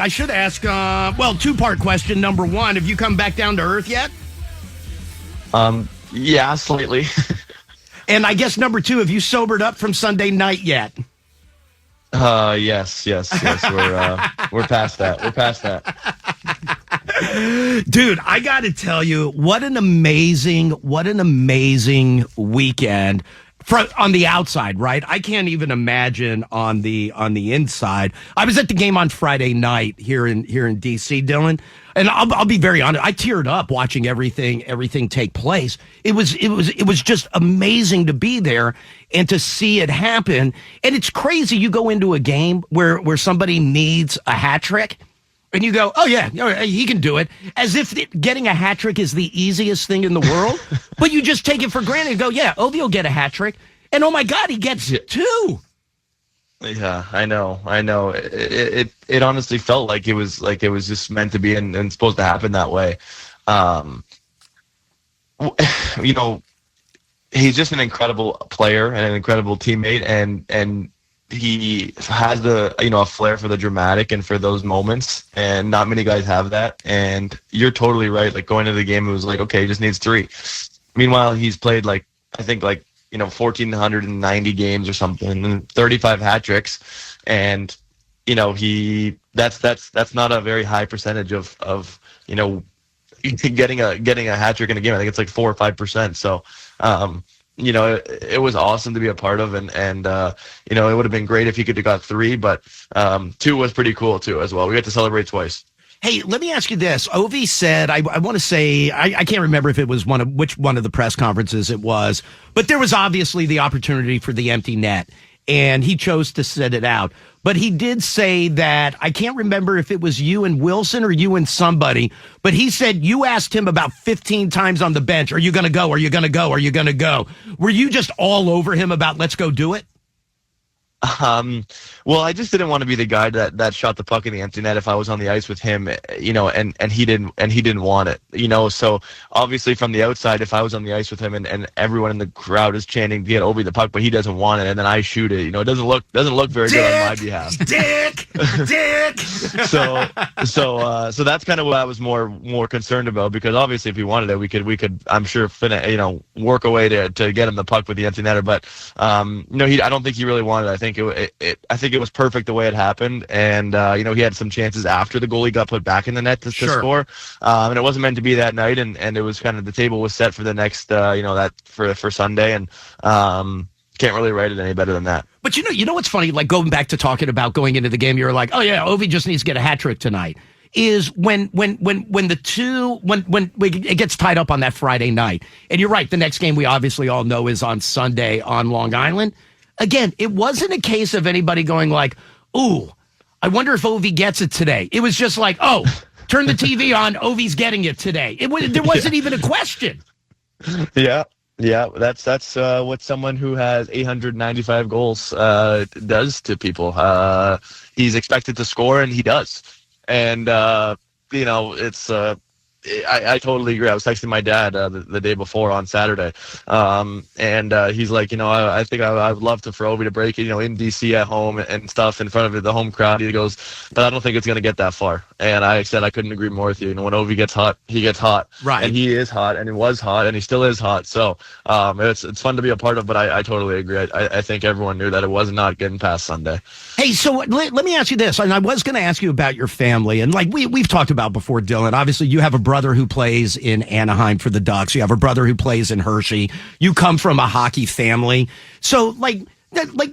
I should ask, two-part question. Number one, have you come back down to earth yet? Yeah, slightly. And I guess number two, have you sobered up from Sunday night yet? Yes. We're past that. Dude, I got to tell you, what an amazing weekend. On the outside, right? I can't even imagine on the inside. I was at the game on Friday night here in DC, Dylan, and I'll be very honest. I teared up watching everything take place. It was just amazing to be there and to see it happen. And it's crazy. You go into a game where somebody needs a hat trick. And you go, oh, yeah, he can do it. As if getting a hat trick is the easiest thing in the world. But you just take it for granted and go, yeah, Ovi will get a hat trick. And, oh, my God, he gets two. Yeah, I know. It honestly felt like it was just meant to be and supposed to happen that way. He's just an incredible player and an incredible teammate. And he has a flair for the dramatic and for those moments, and not many guys have that. And you're totally right. Like, going into the game, it was like, okay, he just needs 3. Meanwhile, he's played 1,490 games or something, and 35 hat tricks. And that's not a very high percentage of getting a hat trick in a game. I think it's like 4 or 5%. So it was awesome to be a part of, and it would have been great if he could have got 3, but 2 was pretty cool too as well. We got to celebrate twice. Hey, let me ask you this. Ovi said, I want to say, I can't remember if it was which one of the press conferences it was, but there was obviously the opportunity for the empty net, and he chose to sit it out. But he did say that, I can't remember if it was you and Wilson or you and somebody, but he said you asked him about 15 times on the bench, are you going to go? Are you going to go? Are you going to go? Were you just all over him about let's go do it? Well, I just didn't want to be the guy that shot the puck in the empty net if I was on the ice with him, and he didn't want it, so obviously from the outside, if I was on the ice with him and everyone in the crowd is chanting to get Ovi the puck, but he doesn't want it, and then I shoot it, it doesn't look very good on my behalf. Dick. So that's kind of what I was more concerned about, because obviously if he wanted it, we could I'm sure work a way to get him the puck with the empty netter, but I don't think he really wanted it. I think it was perfect the way it happened, and he had some chances after the goalie got put back in the net to score, and it wasn't meant to be that night, and it was kind of, the table was set for the next that for Sunday, and can't really write it any better than that. But you know what's funny? Like, going back to talking about going into the game, you were like, oh yeah, Ovi just needs to get a hat trick tonight. Is when it gets tied up on that Friday night, and you're right, the next game we obviously all know is on Sunday on Long Island. Again, it wasn't a case of anybody going like, ooh, I wonder if Ovi gets it today. It was just like, oh, turn the TV on, Ovi's getting it today. There wasn't even a question. Yeah, that's what someone who has 895 goals does to people. He's expected to score, and he does. And it's I totally agree. I was texting my dad the day before on Saturday, and he's like, I think I would love for Ovi to break it, in DC at home and stuff in front of the home crowd. He goes, but I don't think it's going to get that far. And I said I couldn't agree more with you. When Ovi gets hot, he gets hot. Right. And he is hot, and he was hot, and he still is hot. So it's fun to be a part of, but I totally agree. I think everyone knew that it was not getting past Sunday. Hey, so let me ask you this, and I was going to ask you about your family, and like we've talked about before, Dylan. Obviously, you have a brother who plays in Anaheim for the Ducks. You have a brother who plays in Hershey. You come from a hockey family, so like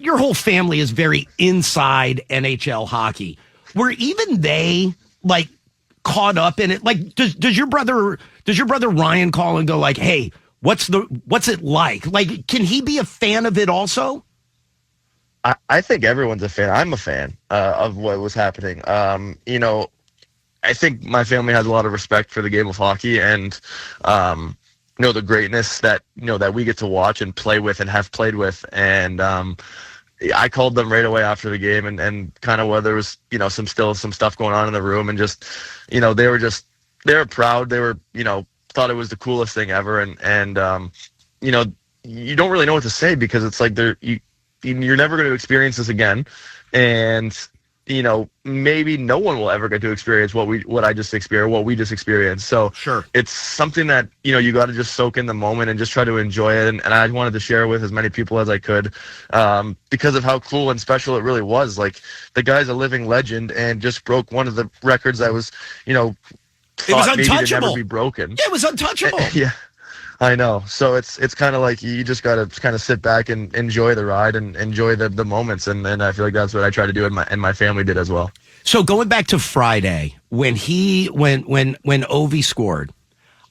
your whole family is very inside NHL hockey. Were even they like caught up in it? Like, does your brother Ryan call and go like, hey, what's it like? Like, can he be a fan of it also? I think everyone's a fan. I'm a fan of what was happening. I think my family has a lot of respect for the game of hockey, and the greatness that that we get to watch and play with and have played with. And I called them right away after the game, and kind of whether there was some stuff going on in the room, and just they were proud. They were thought it was the coolest thing ever, and you don't really know what to say, because it's like you're never going to experience this again, and maybe no one will ever get to experience what I just experienced, what we just experienced. So Sure. it's something that, you got to just soak in the moment and just try to enjoy it. And I wanted to share with as many people as I could, because of how cool and special it really was. Like, the guy's a living legend and just broke one of the records that was, It was thought maybe to untouchable. never be broken. Yeah, it was untouchable. Yeah. I know. So it's kind of like you just got to kind of sit back and enjoy the ride and enjoy the moments. And I feel like that's what I try to do, and my family did as well. So going back to Friday, when Ovi scored,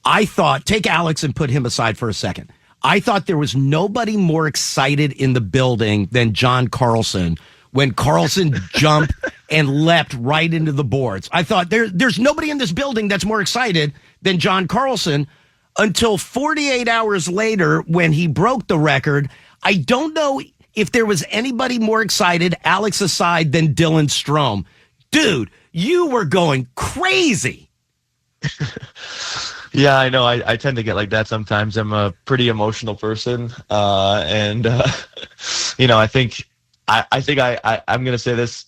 I thought, take Alex and put him aside for a second. I thought there was nobody more excited in the building than John Carlson when Carlson jumped and leapt right into the boards. I thought there's nobody in this building that's more excited than John Carlson, until 48 hours later when he broke the record. I don't know if there was anybody more excited, Alex aside, than Dylan Strome. Dude, you were going crazy. Yeah, I know. I tend to get like that sometimes. I'm a pretty emotional person. And I think I'm going to say this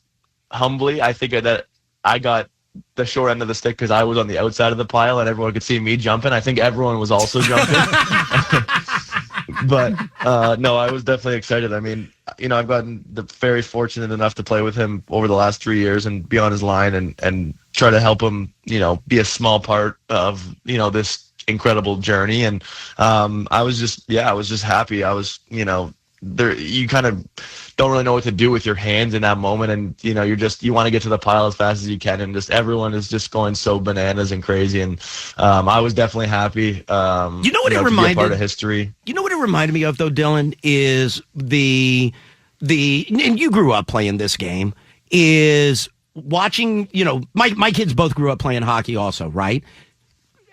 humbly. I think that I got the short end of the stick because I was on the outside of the pile and everyone could see me jumping. I think everyone was also jumping. But no, I was definitely excited. I mean, I've gotten very fortunate enough to play with him over the last 3 years and be on his line and try to help him, be a small part of, this incredible journey. And I was just happy. I was, there, you kind of don't really know what to do with your hands in that moment, and you want to get to the pile as fast as you can, and just everyone is just going so bananas and crazy, and I was definitely happy. It reminded, to be a part of history. You know what it reminded me of, though, Dylan, is the and you grew up playing this game, is watching. My kids both grew up playing hockey, also, right?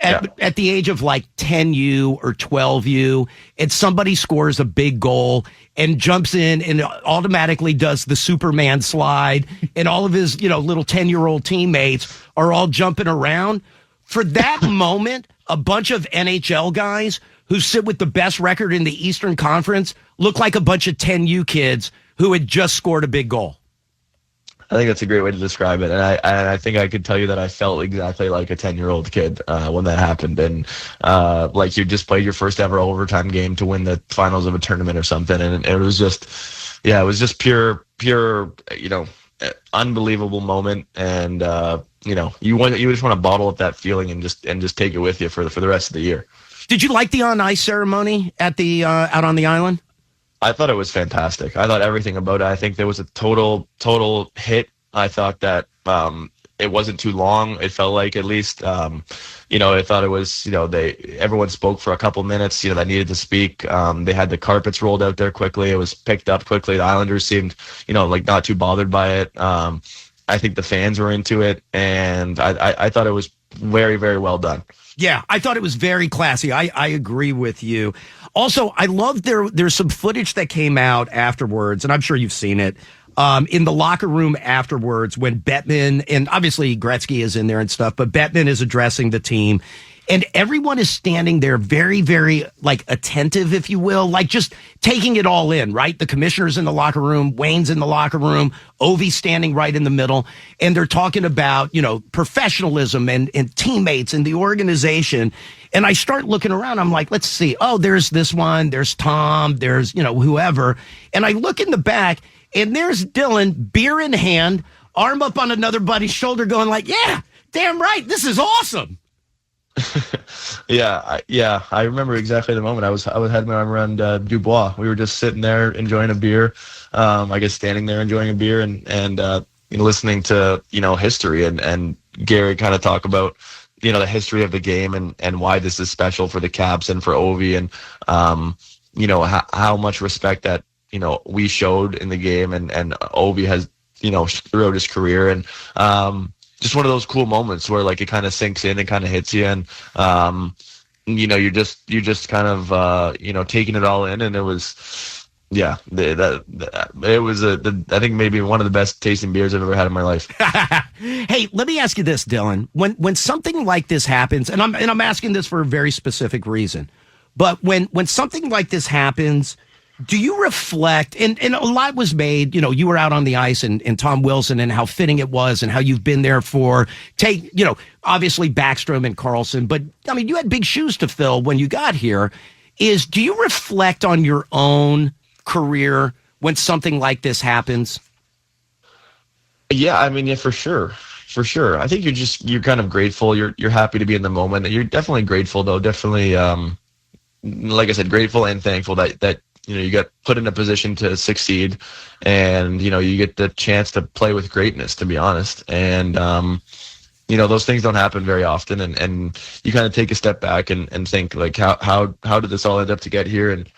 At the age of like 10U or 12U, and somebody scores a big goal and jumps in and automatically does the Superman slide, and all of his, little 10-year-old teammates are all jumping around. For that moment, a bunch of NHL guys who sit with the best record in the Eastern Conference look like a bunch of 10U kids who had just scored a big goal. I think that's a great way to describe it, and I think I could tell you that I felt exactly like a 10-year-old kid when that happened, and like you just played your first ever overtime game to win the finals of a tournament or something, and it was just, it was just pure, unbelievable moment, and you just want to bottle up that feeling and just take it with you for the rest of the year. Did you like the on ice ceremony at the out on the island? I thought it was fantastic. I thought everything about it. I think there was a total hit. I thought that it wasn't too long. It felt like, at least, I thought it was, everyone spoke for a couple minutes, that needed to speak. They had the carpets rolled out there quickly. It was picked up quickly. The Islanders seemed, like not too bothered by it. I think the fans were into it, and I thought it was very, very well done. Yeah, I thought it was very classy. I agree with you. Also, I love there's some footage that came out afterwards, and I'm sure you've seen it, in the locker room afterwards when Bettman, and obviously Gretzky is in there and stuff, but Bettman is addressing the team, and everyone is standing there very, very, like, attentive, if you will, like just taking it all in, right? The commissioner's in the locker room, Wayne's in the locker room, Ovi's standing right in the middle, and they're talking about, professionalism and teammates and the organization. And I start looking around. I'm like, let's see. Oh, there's this one. There's Tom. There's, whoever. And I look in the back, and there's Dylan, beer in hand, arm up on another buddy's shoulder, going like, yeah, damn right. This is awesome. I remember exactly the moment. I had my arm around Dubois. We were just sitting there enjoying a beer. I guess standing there enjoying a beer and listening to history and Gary kind of talk about the history of the game and why this is special for the Caps and for Ovi, and how much respect that we showed in the game and Ovi has throughout his career, and just one of those cool moments where like it kind of sinks in and kind of hits you, and you're just kind of taking it all in, and it was I think maybe one of the best tasting beers I've ever had in my life. Hey, let me ask you this, Dylan. When something like this happens, and I'm asking this for a very specific reason, but when something like this happens, Do you reflect, and a lot was made, you were out on the ice and Tom Wilson and how fitting it was and how you've been there for, obviously Backstrom and Carlson, but I mean, you had big shoes to fill when you got here. Do you reflect on your own career when something like this happens? Yeah, I mean, yeah, for sure. For sure. I think you're kind of grateful. You're happy to be in the moment. You're definitely grateful though. Definitely, like I said, grateful and thankful that you got put in a position to succeed, and you get the chance to play with greatness, to be honest. And those things don't happen very often, and you kind of take a step back and think like how did this all end up to get here? And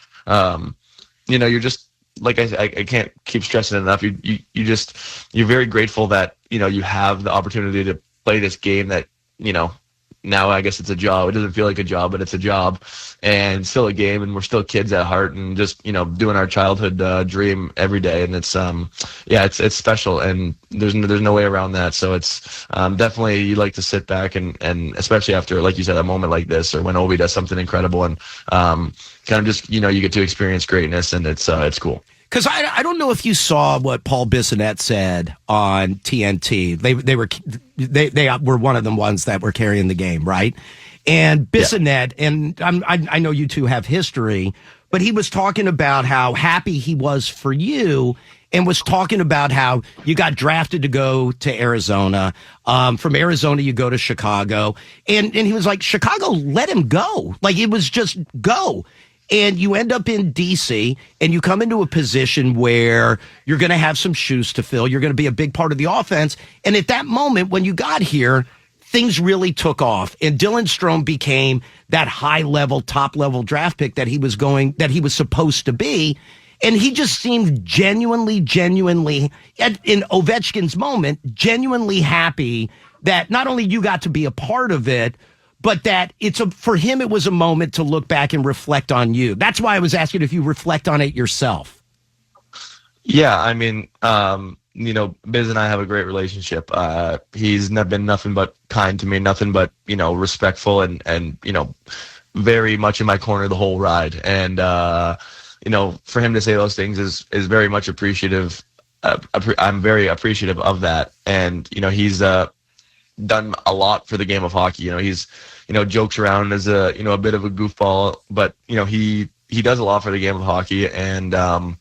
you're just, like I can't keep stressing it enough. You're very grateful that you have the opportunity to play this game that now I guess it's a job. It doesn't feel like a job, but it's a job, and still a game, and we're still kids at heart, and just doing our childhood dream every day. And it's it's special, and there's no way around that. So it's definitely, you like to sit back and especially after, like you said, a moment like this, or when Obi does something incredible, and kind of just you get to experience greatness, and it's cool. Because I don't know if you saw what Paul Bissonnette said on TNT. They were one of the ones that were carrying the game, right? And Bissonnette, and I know you two have history, but he was talking about how happy he was for you, and was talking about how you got drafted to go to Arizona. From Arizona, you go to Chicago, and he was like, Chicago let him go. Like, it was just go. And you end up in D.C., and you come into a position where you're going to have some shoes to fill. You're going to be a big part of the offense. And at that moment, when you got here, things really took off. And Dylan Strome became that high-level, top-level draft pick that he was supposed to be. And he just seemed genuinely, in Ovechkin's moment, genuinely happy that not only you got to be a part of it, but that for him, it was a moment to look back and reflect on you. That's why I was asking if you reflect on it yourself. Yeah, I mean, Biz and I have a great relationship. He's been nothing but kind to me, nothing but, respectful and very much in my corner the whole ride. And, for him to say those things is very much appreciative. I'm very appreciative of that. And, he's done a lot for the game of hockey. He's jokes around as a bit of a goofball, but he does a lot for the game of hockey. And I'm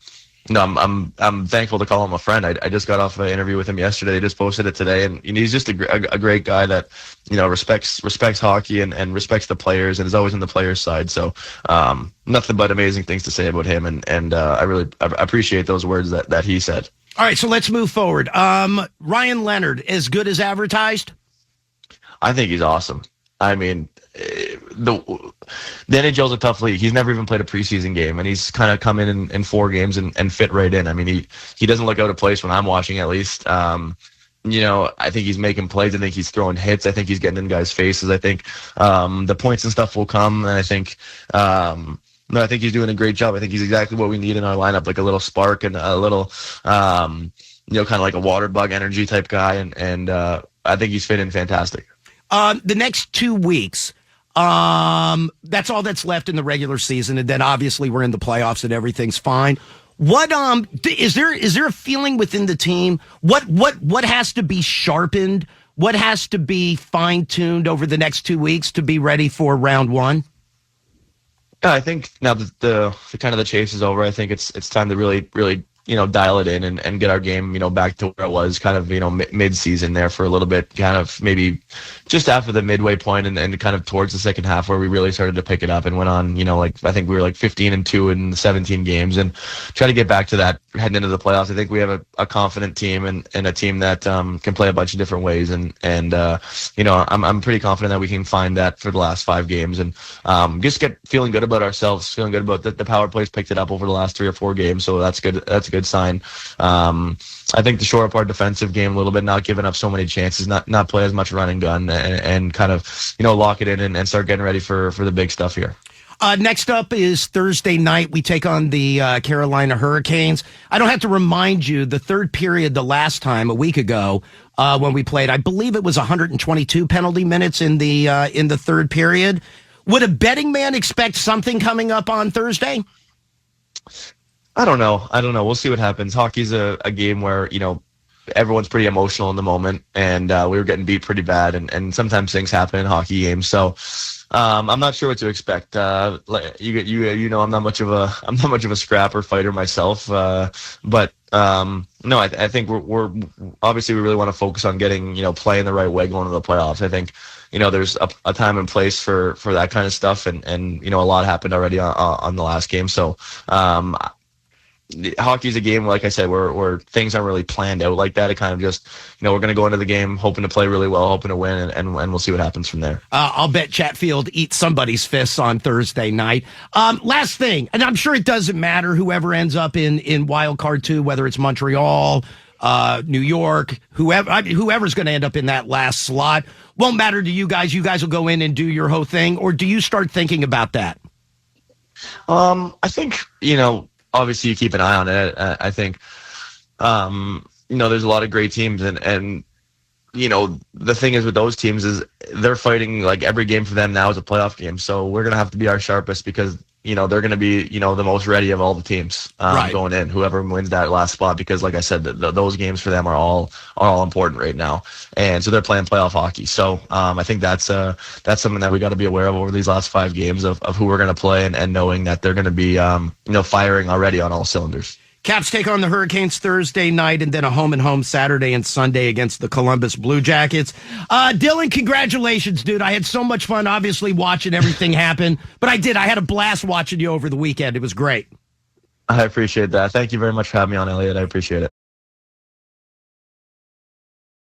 thankful to call him a friend. I just got off an interview with him yesterday. I just posted it today, and he's just a great guy that respects hockey and respects the players, and is always on the players' side. So nothing but amazing things to say about him, and I really appreciate those words that he said. All right, so let's move forward. Ryan Leonard, as good as advertised? I think he's awesome. I mean, the NHL's a tough league. He's never even played a preseason game, and he's kind of come in 4 games and fit right in. I mean, he doesn't look out of place when I'm watching, at least. I think he's making plays. I think he's throwing hits. I think he's getting in guys' faces. I think the points and stuff will come, and I think I think he's doing a great job. I think he's exactly what we need in our lineup, like a little spark and a little, kind of like a water bug energy type guy, and I think he's fit in fantastic. The next 2 weeks, that's all that's left in the regular season, and then obviously we're in the playoffs and everything's fine. What is there a feeling within the team? What has to be sharpened? What has to be fine-tuned over the next 2 weeks to be ready for round one? Yeah, I think now that the kind of the chase is over, I think it's time to really dial it in and get our game, back to where it was kind of, mid-season there for a little bit, kind of maybe just after the midway point and kind of towards the second half where we really started to pick it up and went on, I think we were like 15-2 in 17 games, and try to get back to that heading into the playoffs. I think we have a confident team and a team that can play a bunch of different ways. And I'm pretty confident that we can find that for the last 5 games and just get feeling good about ourselves, feeling good about the power plays picked it up over the last 3 or 4 games. So that's good. That's a good sign. I think to shore up our defensive game a little bit, not giving up so many chances, not play as much run and gun, and kind of lock it in and start getting ready for the big stuff here. Next up is Thursday night. We take on the Carolina Hurricanes. I don't have to remind you, the third period the last time, a week ago, when we played, I believe it was 122 penalty minutes in the third period. Would a betting man expect something coming up on Thursday? I don't know. I don't know. We'll see what happens. Hockey's a game where, everyone's pretty emotional in the moment, and we were getting beat pretty bad, and sometimes things happen in hockey games. So I'm not sure what to expect. I'm not much of a scrapper fighter myself, but no, I think we're obviously we really want to focus on getting playing the right way going to the playoffs. I think there's a time and place for that kind of stuff, and a lot happened already on the last game. So hockey is a game, like I said, where things aren't really planned out like that. It kind of just, we're going to go into the game hoping to play really well, hoping to win, and we'll see what happens from there. I'll bet Chatfield eats somebody's fists on Thursday night. Last thing, and I'm sure it doesn't matter whoever ends up in wild card 2, whether it's Montreal, New York, whoever's going to end up in that last slot. Won't matter to you guys. You guys will go in and do your whole thing, or do you start thinking about that? I think, obviously you keep an eye on it. I think, there's a lot of great teams, and the thing is with those teams is they're fighting, like, every game for them now is a playoff game. So we're going to have to be our sharpest because, they're going to be, the most ready of all the teams going in, whoever wins that last spot, because like I said, those games for them are all important right now. And so they're playing playoff hockey. So I think that's something that we got to be aware of over these last 5 games of who we're going to play, and knowing that they're going to be, firing already on all cylinders. Caps take on the Hurricanes Thursday night, and then a home-and-home Saturday and Sunday against the Columbus Blue Jackets. Dylan, congratulations, dude. I had so much fun, obviously, watching everything happen. But I had a blast watching you over the weekend. It was great. I appreciate that. Thank you very much for having me on, Elliot. I appreciate it.